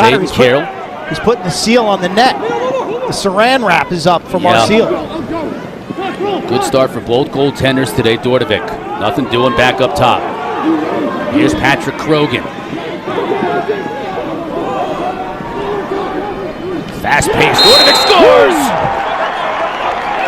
Connor, He's putting the seal on the net. The saran wrap is up for Marseille. Good start for both goaltenders today. Dordovic, nothing doing back up top. Here's Patrick Krogan. Fast pace. Dordovic scores!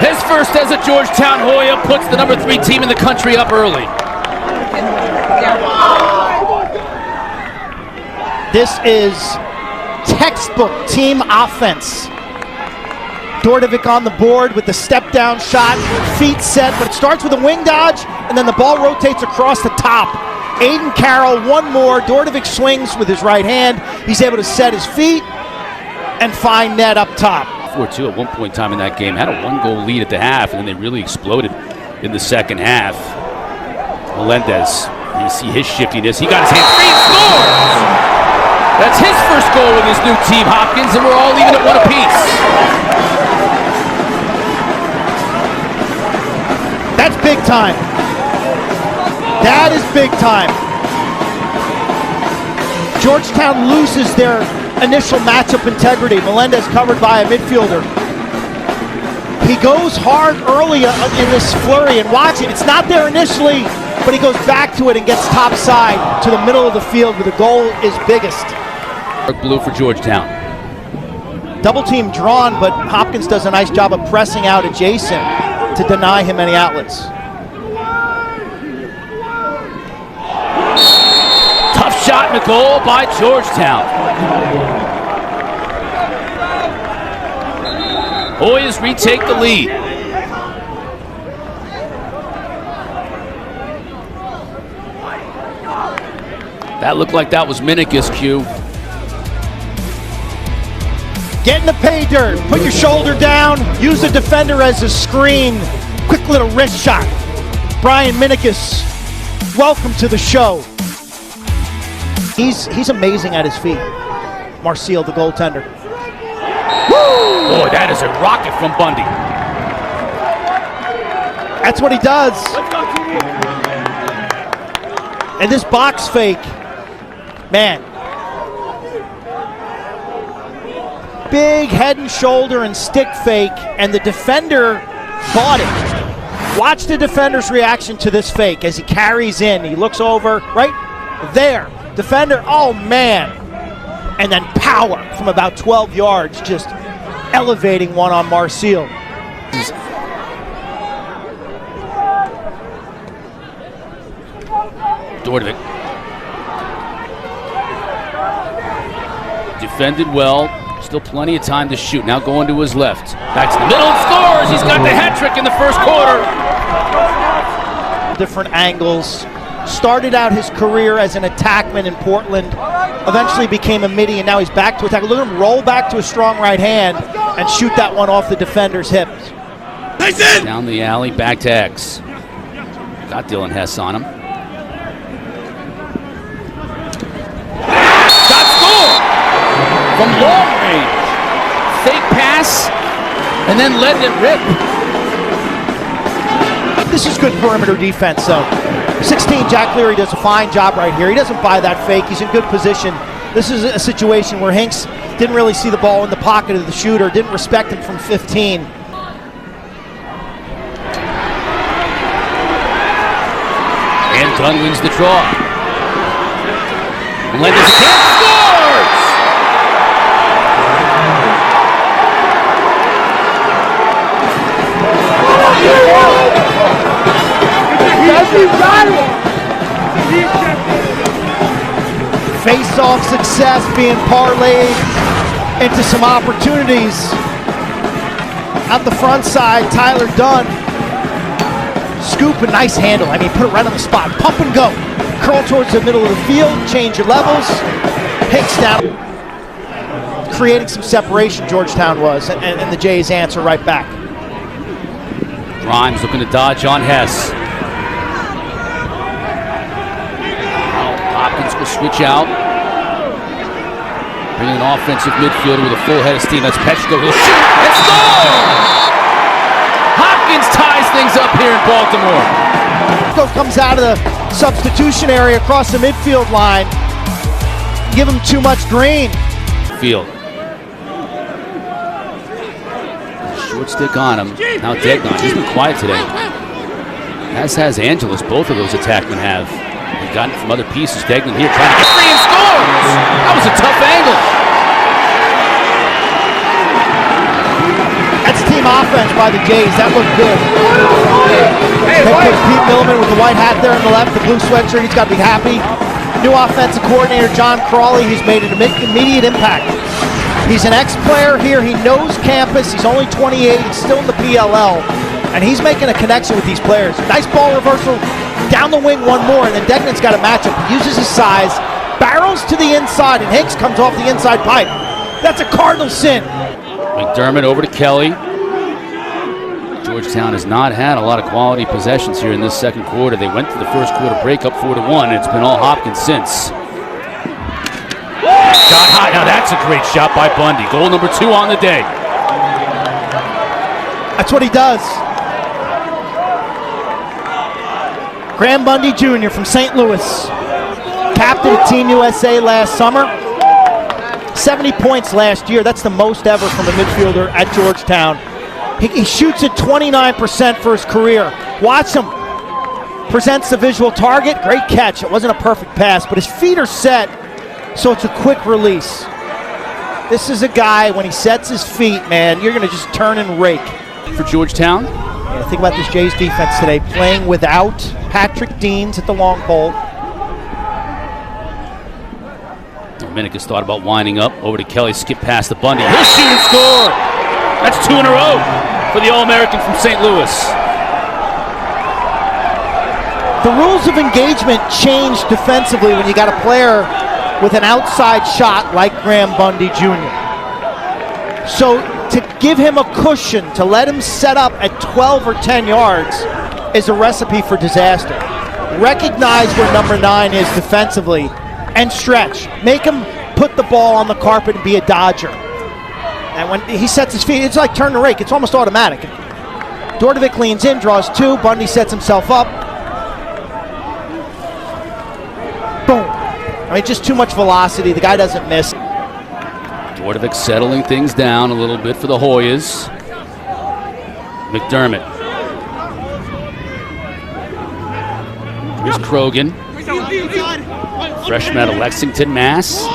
His first as a Georgetown Hoya puts the number 3 team in the country up early. This is textbook team offense. Dordovic on the board with the step down shot, feet set, but it starts with a wing dodge, and then the ball rotates across the top. Aiden Carroll, one more. Dordovic swings with his right hand. He's able to set his feet and find net up top. 4-2 at one point in time in that game. Had a 1-goal lead at the half, and then they really exploded in the second half. Melendez, you see his shiftiness. He got his hand free and scores! That's his first goal with his new team, Hopkins, and we're all even at 1 apiece. That's big time. That is big time. Georgetown loses their initial matchup integrity. Melendez covered by a midfielder. He goes hard early in this flurry, and watch it. It's not there initially, but he goes back to it and gets top side to the middle of the field where the goal is biggest. Blue for Georgetown. Double team drawn, but Hopkins does a nice job of pressing out adjacent to deny him any outlets. Tough shot and a goal by Georgetown. Hoyas retake the lead. That looked like that was Minikis' cue. Get in the pay dirt, put your shoulder down, use the defender as a screen. Quick little wrist shot. Brian Minikis, welcome to the show. He's amazing at his feet. Marseille, the goaltender. Woo! Boy, that is a rocket from Bundy. That's what he does. And this box fake, man. Big head and shoulder and stick fake, and the defender bought it. Watch the defender's reaction to this fake as he carries in. He looks over, right there. Defender, oh man. And then power from about 12 yards, just elevating one on Marseille. Dordovic. Defended well. Still plenty of time to shoot. Now going to his left. Back to the middle and scores! He's got the hat trick in the first quarter. Different angles. Started out his career as an attackman in Portland. Eventually became a midi, and now he's back to attack. Look at him roll back to a strong right hand and shoot that one off the defender's hips. Down the alley, back to X. Got Dylan Hess on him. Shot score! From long range. Fake pass, and then letting it rip. This is good perimeter defense, though. 16, Jack Cleary does a fine job right here. He doesn't buy that fake. He's in good position. This is a situation where Hinks didn't really see the ball in the pocket of the shooter, didn't respect him from 15. And Dunn wins the draw. Melendez again scores! Face-off success being parlayed into some opportunities. Out the front side, Tyler Dunn. Scoop, a nice handle. I mean, put it right on the spot. Pump and go. Curl towards the middle of the field, change your levels. Hicks down. Creating some separation, Georgetown was, and the Jays answer right back. Grimes looking to dodge on Hess. Hopkins will switch out. Bringing an offensive midfielder with a full head of steam. That's Petchko. He'll shoot and score! Hopkins ties things up here in Baltimore. Comes out of the substitution area across the midfield line. Give him too much green. field. Short stick on him. Now Degnan. He's been quiet today. As has Angeles. Both of those attackmen have. They've gotten it from other pieces. Degnan here trying to get free and scores! That was a tough angle. That's team offense by the Jays. That looked good. Head coach Pete Milliman with the white hat there on the left, the blue sweatshirt. He's got to be happy. New offensive coordinator John Crawley. He's made an immediate impact. He's an ex-player here. He knows campus. He's only 28. He's still in the PLL. And he's making a connection with these players. Nice ball reversal. Down the wing one more. And then Degnan's got a matchup. He uses his size. Barrels to the inside. And Hicks comes off the inside pipe. That's a cardinal sin. McDermott over to Kelly. Georgetown has not had a lot of quality possessions here in this second quarter. They went to the first quarter break up 4-1, and it's been all Hopkins since. Shot high. Now that's a great shot by Bundy. Goal number 2 on the day. That's what he does. Graham Bundy Jr. from St. Louis. Captain of Team USA last summer. 70 points last year. That's the most ever from a midfielder at Georgetown. He shoots at 29% for his career. Watch him. Presents the visual target. Great catch. It wasn't a perfect pass, but his feet are set, so it's a quick release. This is a guy, when he sets his feet, man, you're going to just turn and rake. For Georgetown. Yeah, think about this Jays defense today, playing without Patrick Deans at the long pole. Dominicus thought about winding up. Over to Kelly, skip past the Bundy. He'll shoot and score! That's 2 in a row for the All-American from St. Louis. The rules of engagement change defensively when you got a player with an outside shot like Graham Bundy Jr. So to give him a cushion, to let him set up at 12 or 10 yards is a recipe for disaster. Recognize where number 9 is defensively and stretch. Make him put the ball on the carpet and be a dodger. And when he sets his feet, it's like turn to rake. It's almost automatic. Dordovic leans in, draws 2. Bundy sets himself up. Boom. I mean, just too much velocity. The guy doesn't miss. Dordovic settling things down a little bit for the Hoyas. McDermott. Here's Krogan. Freshman out of Lexington, Mass.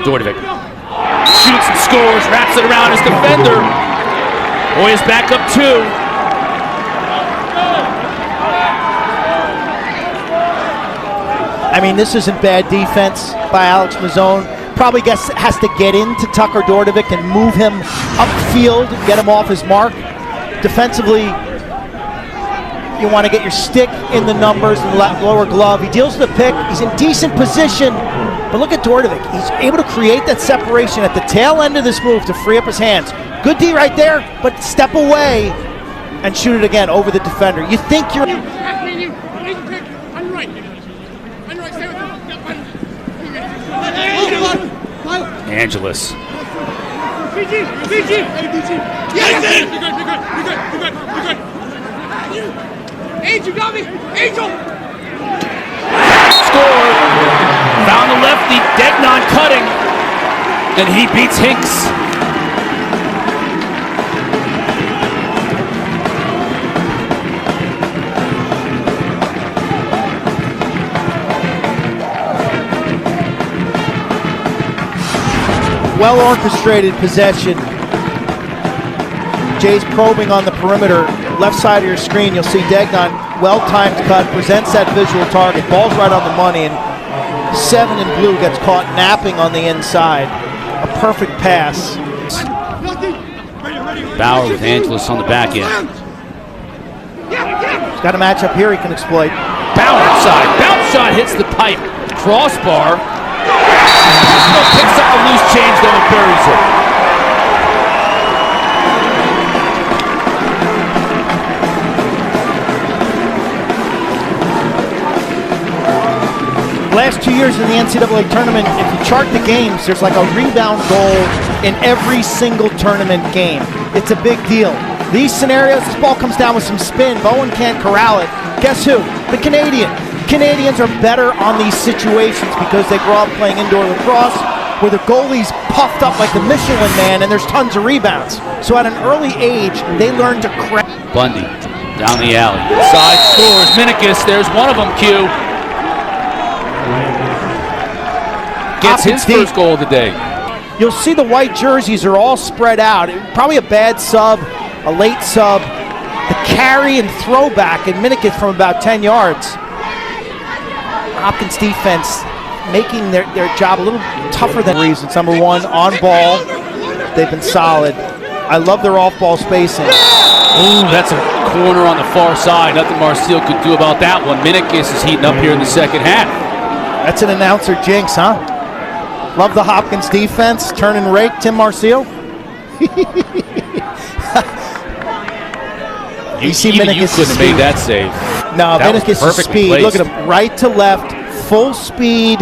Dordovic shoots and scores, wraps it around his defender. Hoyas back up 2. I mean, this isn't bad defense by Alex Mazzone. Probably has to get into Tucker Dordovic and move him upfield, get him off his mark. Defensively, you want to get your stick in the numbers and lower glove. He deals with the pick. He's in decent position. But look at Dordovic. He's able to create that separation at the tail end of this move to free up his hands. Good D right there, but step away and shoot it again over the defender. You think you're... Angeles. Angel, got me! Angel! Score! Found the lefty, Degnan cutting, and he beats Hinks. Well orchestrated possession. Jay's probing on the perimeter. Left side of your screen, you'll see Degnan, well-timed cut, presents that visual target. Ball's right on the money, and 7 in blue gets caught napping on the inside. A perfect pass. Bauer with Angeles on the back end. He's got a matchup here he can exploit. Bauer inside. Bounce shot hits the pipe. Crossbar. Picks up the loose change, though, and buries it. Last 2 years in the NCAA tournament, if you chart the games, there's like a rebound goal in every single tournament game. It's a big deal. These scenarios, this ball comes down with some spin. Bowen can't corral it. Guess who? The Canadian. Canadians are better on these situations because they grow up playing indoor lacrosse. where the goalie's puffed up like the Michelin Man and there's tons of rebounds. So at an early age, they learn to crack. Bundy down the alley. Side scores. Minikis, there's one of them, Q. Gets his first goal of the day. You'll see the white jerseys are all spread out. Probably a bad sub, a late sub, the carry and throwback, and Minikis from about 10 yards. Hopkins defense making their job a little tougher than reasons. Number one, on ball, they've been solid. I love their off-ball spacing. Ooh, that's a corner on the far side. Nothing Marcel could do about that one. Minikis is heating up here in the second half. That's an announcer jinx, huh? Love the Hopkins defense. Turn and rake, Tim Marcel. You couldn't have made that save. No, Minikis' speed. Placed. Look at him, right to left, full speed,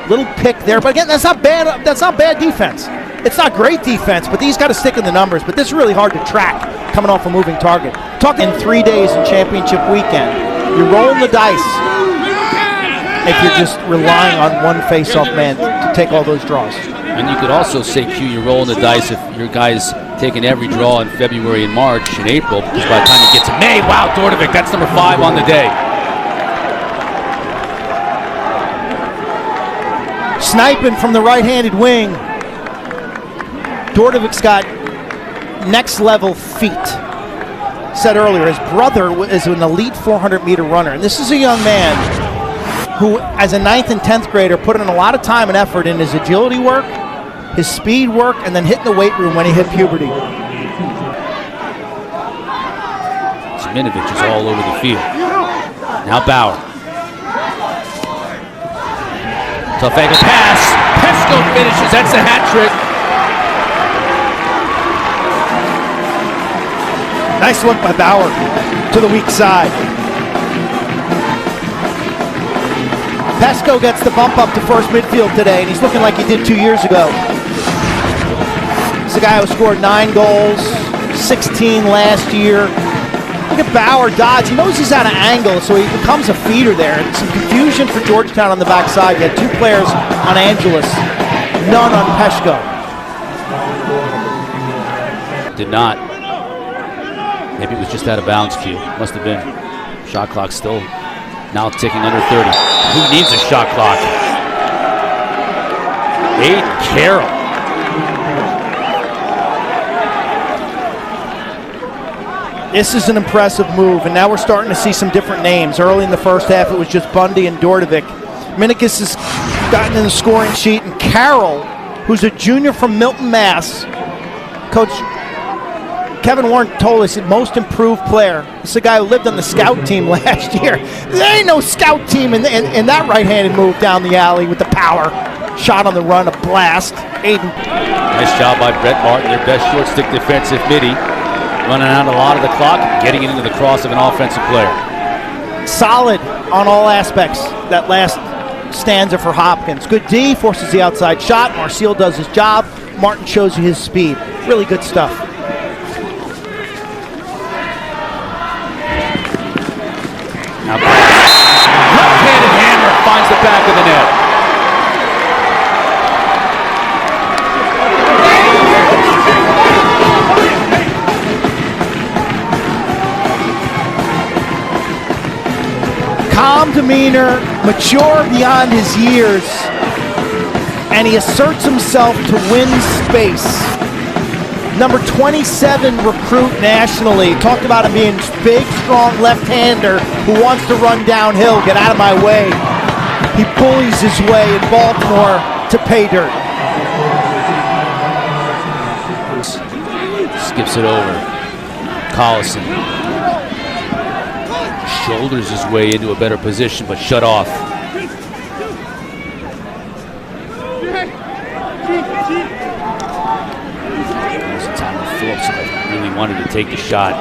little pick there. But again, that's not bad. That's not bad defense. It's not great defense, but these got to stick in the numbers. But this is really hard to track coming off a moving target. Talking in 3 days in championship weekend, you're rolling the dice if you're just relying on one face-off man to take all those draws. And you could also say, Q, you're rolling the dice if your guy's taking every draw in February and March and April, because by the time you get to May, wow, Dordovic, that's number 5 on the day. Sniping from the right-handed wing. Dordovic's got next-level feet. Said earlier, his brother is an elite 400-meter runner, and this is a young man who, as a 9th and 10th grader, put in a lot of time and effort in his agility work, his speed work, and then hitting the weight room when he hit puberty. Zminovic is all over the field. Now Bauer. Tough angle pass. Pesco finishes. That's the hat trick. Nice look by Bauer to the weak side. Pesco gets the bump up to first midfield today, and he's looking like he did 2 years ago. He's the guy who scored 9 goals, 16 last year. Look at Bauer dodge. He knows he's out of angle, so he becomes a feeder there. And some confusion for Georgetown on the backside. You had 2 players on Angeles, none on Pesco. Did not. Maybe it was just out of bounds, Q. Must have been. Shot clock still now ticking under 30. Who needs a shot clock? Aiden Carroll. This is an impressive move, and now we're starting to see some different names. Early in the first half, it was just Bundy and Dordovic. Minikis has gotten in the scoring sheet, and Carroll, who's a junior from Milton, Mass. Coach Kevin Warren told us that most improved player. This is a guy who lived on the scout team last year. There ain't no scout team in that right-handed move down the alley with the power. Shot on the run, a blast. Aiden. Nice job by Brett Martin, their best short stick defensive midi. Running out a lot of the clock, getting it into the cross of an offensive player. Solid on all aspects, that last stanza for Hopkins. Good D, forces the outside shot. Marcel does his job. Martin shows you his speed. Really good stuff. Now, left-handed hammer finds the back of the net. Calm demeanor, mature beyond his years, and he asserts himself to win space. Number 27 recruit nationally. Talked about him being big, strong left-hander who wants to run downhill. Get out of my way. He bullies his way in Baltimore to pay dirt. Skips it over. Collison shoulders his way into a better position, but shut off. Phillips really wanted to take the shot.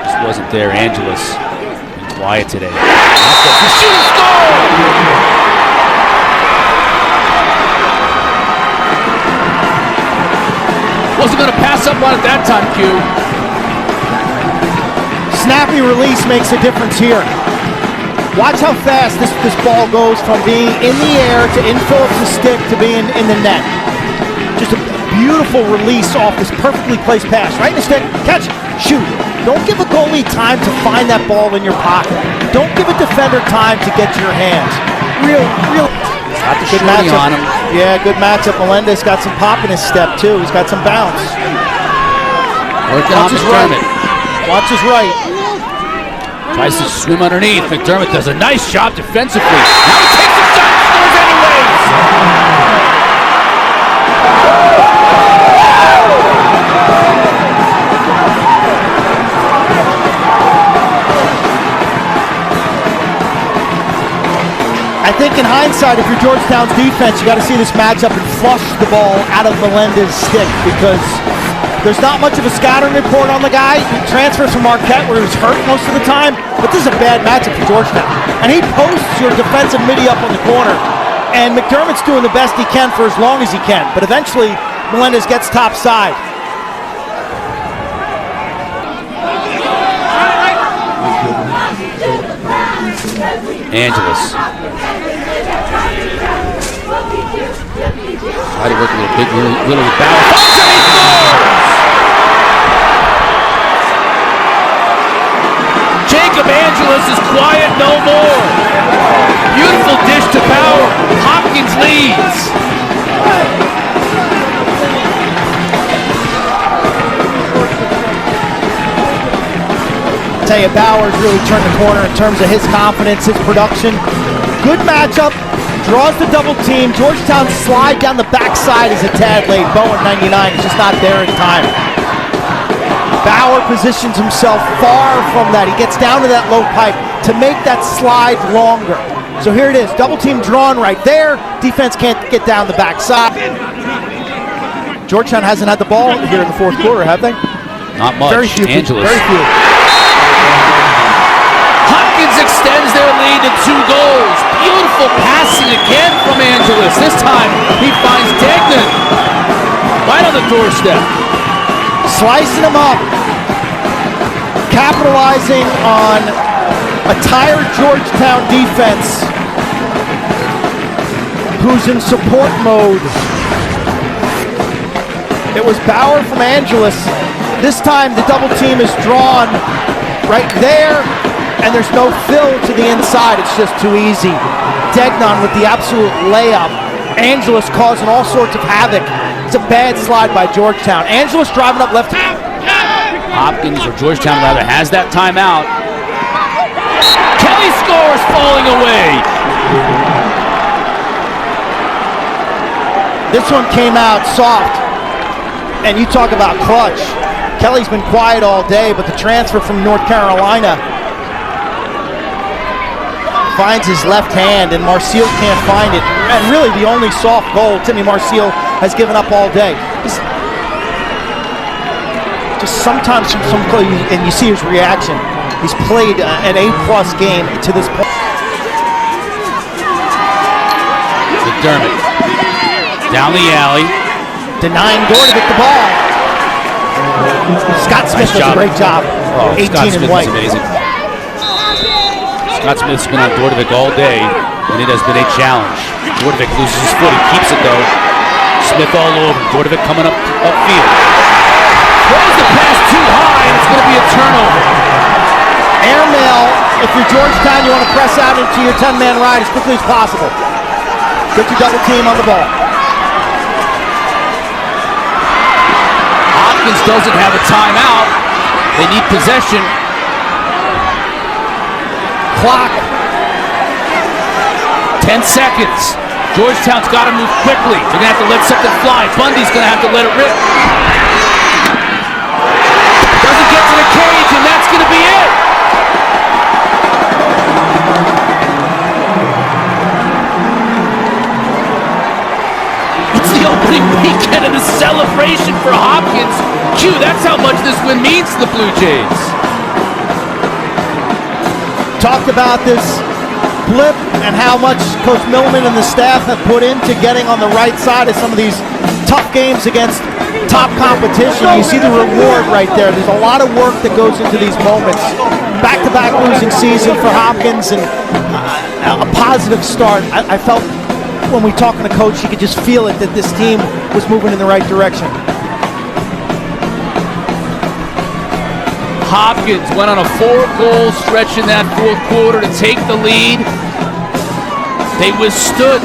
Just wasn't there. Angeles been quiet today. Shoot and score! Wasn't going to pass up on it that time, Q. Snappy release makes a difference here. Watch how fast this ball goes from being in the air to in Phillips' stick to being in the net. Just a beautiful release off this perfectly placed pass. Right in the stick, catch, shoot. Don't give a goalie time to find that ball in your pocket. Don't give a defender time to get to your hands. Real. Got the Good shorty matchup. on him. Yeah, good matchup. Melendez got some pop in his step, too. He's got some bounce. Working on McDermott. Watch his right. Tries to swim underneath. McDermott does a nice job defensively. Now he takes a shot and scores anyways. I think in hindsight, if you're Georgetown's defense, you got to see this matchup and flush the ball out of Melendez's stick, because there's not much of a scouting report on the guy. He transfers from Marquette, where he was hurt most of the time, but this is a bad matchup for Georgetown. And he posts your defensive midi up on the corner, and McDermott's doing the best he can for as long as he can, but eventually Melendez gets top side. Angeles. Try to work a little big, little bounce. He scores! Jacob Angeles is quiet no more. Beautiful dish to power. Hopkins leads. Tell you, Bowers really turned the corner in terms of his confidence, his production. Good matchup, draws the double team. Georgetown slide down the backside is a tad late. Bowen 99 is just not there in time. Bauer positions himself far from that. He gets down to that low pipe to make that slide longer. So here it is, double team drawn right there. Defense can't get down the backside. Georgetown hasn't had the ball here in the fourth quarter, have they? Not much. Very few. Angeles. Very few. Hopkins extends their lead to 2 goals. Beautiful passing again from Angeles. This time he finds Degnan right on the doorstep. Slicing him up. Capitalizing on a tired Georgetown defense who's in support mode. It was Bauer from Angeles. This time the double team is drawn right there, and there's no fill to the inside. It's just too easy. Degnan with the absolute layup. Angeles causing all sorts of havoc. It's a bad slide by Georgetown. Angeles driving up left. Hopkins, or Georgetown rather, has that timeout. Kelly scores, falling away. This one came out soft. And you talk about clutch. Kelly's been quiet all day, but the transfer from North Carolina finds his left hand, and Marcial can't find it. And really the only soft goal Timmy Marcial has given up all day. Just sometimes from some play, and you see his reaction. He's played an A+ game to this point. McDermott down the alley. Denying Dordovic the ball. Scott Smith does a great job. Oh, 18 Scott in Smith white. is amazing. Scott Smith's been on Dordovic all day, and it has been a challenge. Dordovic loses his foot. He keeps it though. Smith all over. Dordovic coming upfield. Throws the pass too high, and it's going to be a turnover. Airmail, if you're Georgetown, you want to press out into your 10-man ride as quickly as possible. Get your double team on the ball. Hopkins doesn't have a timeout. They need possession. Clock. 10 seconds. Georgetown's got to move quickly. They're going to have to let something fly. Bundy's going to have to let it rip. Doesn't get to the cage, and that's going to be it. It's the opening weekend of the celebration for Hopkins. Q, that's how much this win means to the Blue Jays. Talked about this blip and how much Coach Millman and the staff have put into getting on the right side of some of these tough games against top competition. You see the reward right there. There's a lot of work that goes into these moments. Back-to-back losing season for Hopkins, and a positive start. I felt when we talked to the coach, you could just feel it that this team was moving in the right direction. Hopkins went on a 4-goal stretch in that fourth quarter to take the lead. They withstood